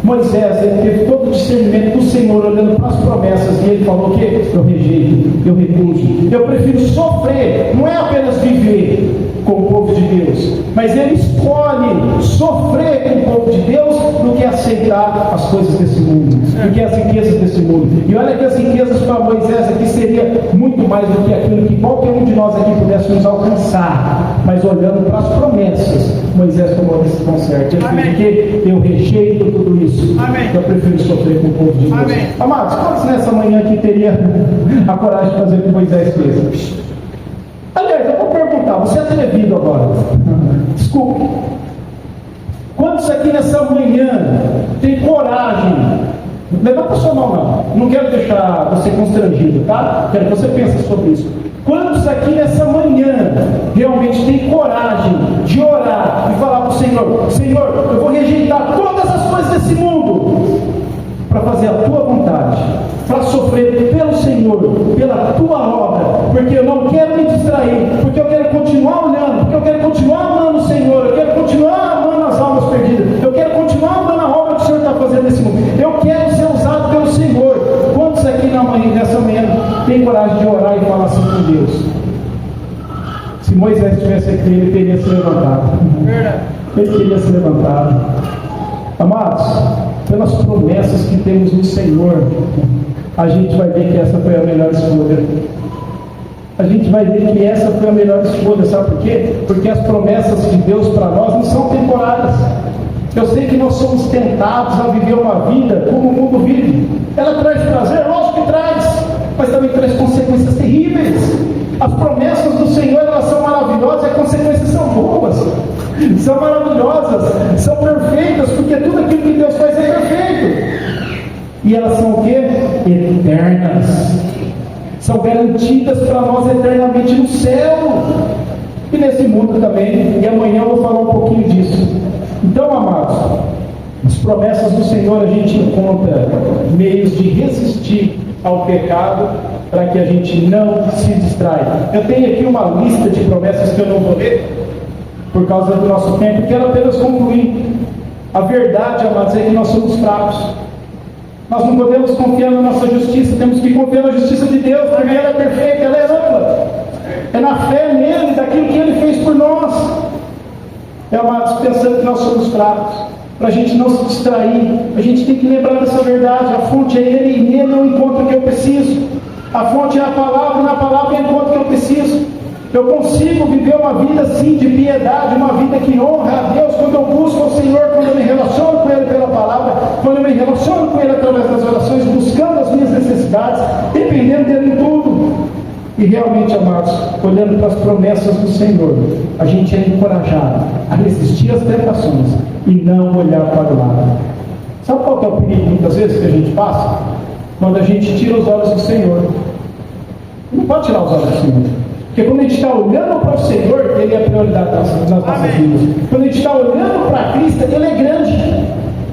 Moisés, ele teve todo o discernimento do Senhor, olhando para as promessas, e ele falou que eu rejeito, eu recuso, eu prefiro sofrer, não é apenas viver com o povo de Deus, mas ele escolhe sofrer com o povo de Deus do que aceitar as coisas desse mundo, do que as riquezas desse mundo. E olha que as riquezas para Moisés aqui seria muito mais do que aquilo que qualquer um de nós aqui pudéssemos alcançar, mas olhando para as promessas, Moisés tomou a decisão certa. Ele disse que eu rejeito tudo isso. Amém. Eu prefiro sofrer com o povo de Deus. Amém. Amados, quantos nessa manhã aqui teria a coragem de fazer o que Moisés fez? Aliás, eu vou perguntar, você é atrevido agora? Desculpe. Quantos aqui nessa manhã tem coragem? Levanta a sua mão, não quero deixar você constrangido, tá? Quero que você pense sobre isso. Quantos aqui nessa manhã realmente tem coragem de orar e falar para o Senhor: Senhor, eu vou rejeitar todas as coisas desse mundo para fazer a tua vontade, para sofrer pelo Senhor, pela tua obra, porque eu não quero me distrair, porque eu quero continuar olhando, porque eu quero continuar amando o Senhor, eu quero continuar amando as almas perdidas, eu quero continuar amando a obra que o Senhor está fazendo nesse mundo, eu quero ser usado pelo Senhor. Quantos aqui nessa manhã tem coragem de orar e falar assim com Deus? Se Moisés estivesse aqui, ele teria se levantado. Ele teria se levantado. Amados, pelas promessas que temos no Senhor, a gente vai ver que essa foi a melhor escolha. A gente vai ver que essa foi a melhor escolha. Sabe por quê? Porque as promessas de Deus para nós não são temporárias. Eu sei que nós somos tentados a viver uma vida como o mundo vive. Ela traz prazer? Lógico que traz, mas também traz consequências terríveis. As promessas do Senhor, elas são maravilhosas e as consequências são boas, são maravilhosas, são perfeitas, porque tudo aquilo que Deus faz é perfeito. E elas são o quê? Eternas. São garantidas para nós eternamente no céu e nesse mundo também. E amanhã eu vou falar um pouquinho disso. Então, amados, as promessas do Senhor, a gente encontra meios de resistir ao pecado para que a gente não se distraia. Eu tenho aqui uma lista de promessas que eu não vou ler por causa do nosso tempo, e quero apenas concluir. A verdade, amados, é que nós somos fracos. Nós não podemos confiar na nossa justiça, temos que confiar na justiça de Deus, porque ela é perfeita, ela é ampla. É na fé nele, daquilo que ele fez por nós. Amados, pensando que nós somos fracos, para a gente não se distrair, a gente tem que lembrar dessa verdade. A fonte é ele, e nele eu encontro o que eu preciso. A fonte é a palavra, e na palavra eu encontro o que eu preciso. Eu consigo viver uma vida assim de piedade, uma vida que honra a Deus quando eu busco o Senhor, quando eu me relaciono com Ele pela palavra, quando eu me relaciono com Ele através das orações, buscando as minhas necessidades, dependendo dele em tudo. E realmente, amados, olhando para as promessas do Senhor, a gente é encorajado a resistir às tentações e não olhar para o lado. Sabe qual que é o perigo muitas vezes que a gente passa? Quando a gente tira os olhos do Senhor. Não pode tirar os olhos do Senhor. Porque quando a gente está olhando para o Senhor, Ele é a prioridade nas nossas vidas. Quando a gente está olhando para Cristo, Ele é grande.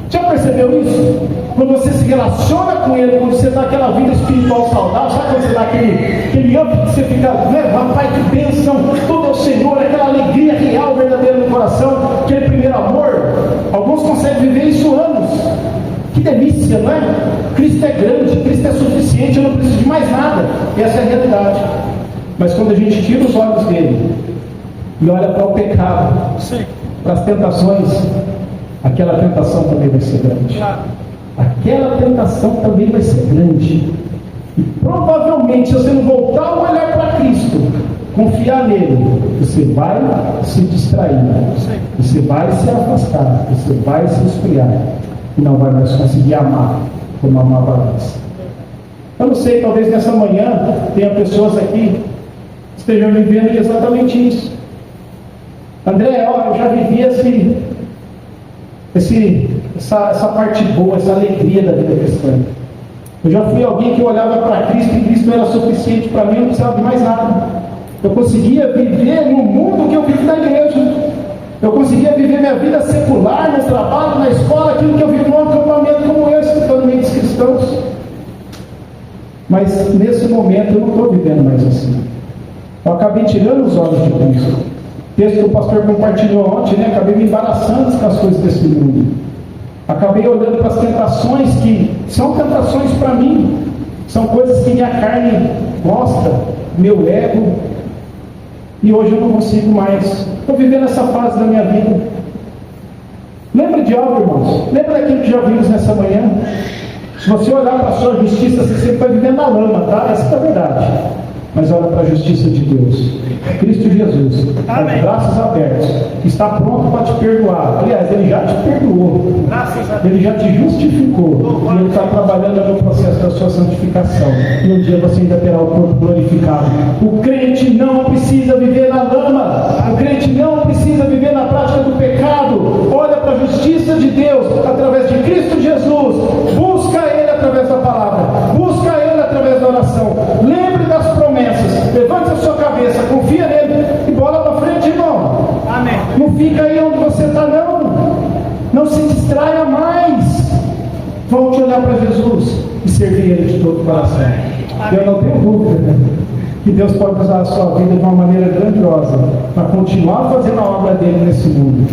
Já percebeu isso? Quando você se relaciona com Ele, quando você dá aquela vida espiritual saudável, sabe quando você dá aquele up que você fica, né? Rapaz, que bênção, tudo é o Senhor, aquela alegria real, verdadeira no coração, aquele primeiro amor. Alguns conseguem viver isso anos. Que delícia, não é? Cristo é grande, Cristo é suficiente, eu não preciso de mais nada. Essa é a realidade. Mas quando a gente tira os olhos dele e olha para o pecado, para as tentações, aquela tentação também vai ser grande. Aquela tentação também vai ser grande. E provavelmente, se você não voltar a olhar para Cristo, confiar nele, você vai se distrair, você vai se afastar, você vai se esfriar e não vai mais conseguir amar como amava antes. Eu não sei, talvez nessa manhã tenha pessoas aqui que estejam vivendo exatamente isso. André, eu já vivi essa parte boa, essa alegria da vida cristã. Eu já fui alguém que olhava para Cristo e Cristo era suficiente para mim, eu não precisava de mais nada. Eu conseguia viver no mundo que eu vivo na igreja. Eu conseguia viver minha vida secular, no trabalho, na escola, aquilo que eu vivo num acampamento como esse, no meio dos cristãos. Mas nesse momento eu não estou vivendo mais assim. Eu acabei tirando os olhos de Cristo. O texto que o pastor compartilhou ontem, né? Acabei me embaraçando com as coisas desse mundo. Acabei olhando para as tentações que são tentações para mim. São coisas que minha carne gosta, meu ego. E hoje eu não consigo mais. Estou vivendo essa fase da minha vida. Lembra de algo, irmãos? Lembra daquilo que já vimos nessa manhã? Se você olhar para a sua justiça, você sempre vai viver na lama, tá? Essa é a verdade. Mas olha para a justiça de Deus. Cristo Jesus, com os braços abertos, está pronto para te perdoar. Aliás, Ele já te perdoou. Ele já te justificou. E Ele está trabalhando no processo da sua santificação. E um dia você ainda terá o corpo glorificado. O crente não precisa viver na lama. O crente não precisa viver na prática do pecado. Olha para a justiça de Deus através de Cristo Jesus. Busca Ele através da palavra. Busca Ele através da oração. Lembre das promessas. Levante a sua cabeça, confia nele e bola para frente, irmão. Amém. Não fica aí onde você está, não. Não se distraia mais. Volte a olhar para Jesus e servir Ele de todo o coração. Amém. Eu não tenho dúvida que Deus pode usar a sua vida de uma maneira grandiosa para continuar fazendo a obra dele nesse mundo.